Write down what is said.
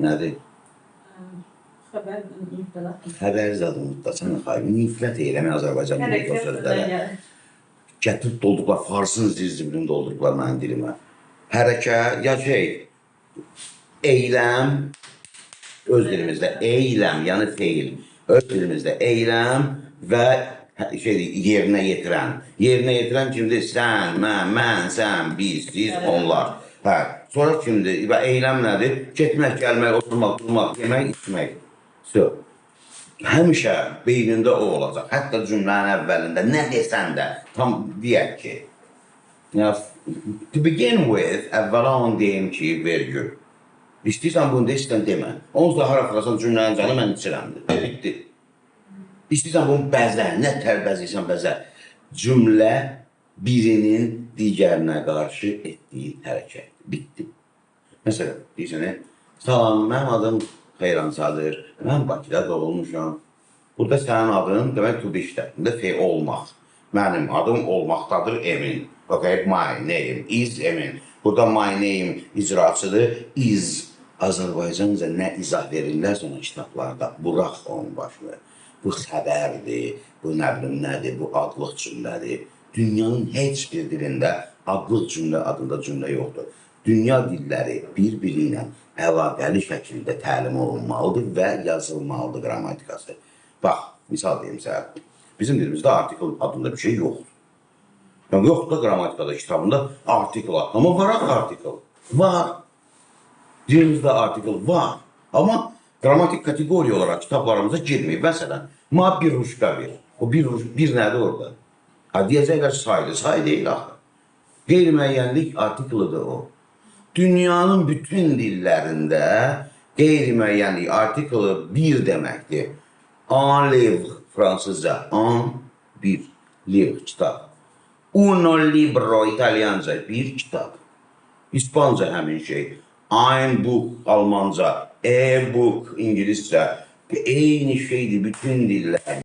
Nədir? Xəbər mütləq. Xəbər zadı mütləsən xayır. Nifrət eləmək Azərbaycan bu sözlərə. Gətirib doldurublar, farsın zirzibilini doldurublar mənim dilimə. Hərəkət, ya eyləm, öz dilimizdə eyləm, yəni feil. Öz dilimizdə eyləm və yerinə yetirən. Yerinə yetirən kimdir? Sən, mən, sən, biz, siz, onlar. Hə. Sonra kimdir? Və eyləm nədir? Getmək, gəlmək, oturmaq, durmaq, yemək, içmək. Həmişə beynində o olacaq. Hətta cümlənin əvvəlində nə desən də tam deyək ki, to begin with, əvvəla onu deyim ki, vergül. İstəyirsən bunu da, istəyirsən demə. Onsuz da harafırasan cümlənin canı mən içirəmdir. Bitti. İstəyirsən bunu bəzə, nə tər bəzəyirsən bəzə. Cümlə birinin digərinə qarşı etdiyi hərəkət. Bitti. Məsələn, deyirsən, salam, mənim adım Xeyransadır, mən Bakıda doğulmuşam. Burada sənin adın, demək, to be işlər. Burada fe olmaq. Mənim adım olmaqdadır Emin. Okay, my name is Emin. Burada my name icraçıdır. Is. Azərbaycanca nə izah verirlər sonra kitablarda. Burax onun başını. Bu xəbərdir, bu nə bilim nədir, bu adlıq cümlədir. Dünyanın heç bir dilində adlıq cümlə adında cümlə yoxdur. Dünya dilləri bir-biri ilə əlaqəli şəkildə təlim olunmalıdır və yazılmalıdır qrammatikası. Bax, misal deyim sənə, bizim dilimizdə artikl adında bir şey yoxdur. Yəni, yoxdur da qrammatikada, kitabında artikl, amma var artikl, var. Dilimizdə artikl var, amma qrammatik kategoriya olaraq kitablarımıza girməyib. Məsələn, ma bir ruşka bir. O bir nədir orada? Deyəcəklər saydı, say deyil axı. Qeyri-müəyyənlik artiklıdır o. Dünyanın bütün dillərində qeyri-müəyyənlik artiklı bir deməkdir. Un livre, fransızca, un, bir, livre, kitab. Uno libro, italyanca, bir kitab. İspanca həmin şey. Ein book, almanca, e-book, ingiliscə. Eyni şeydir bütün dillər.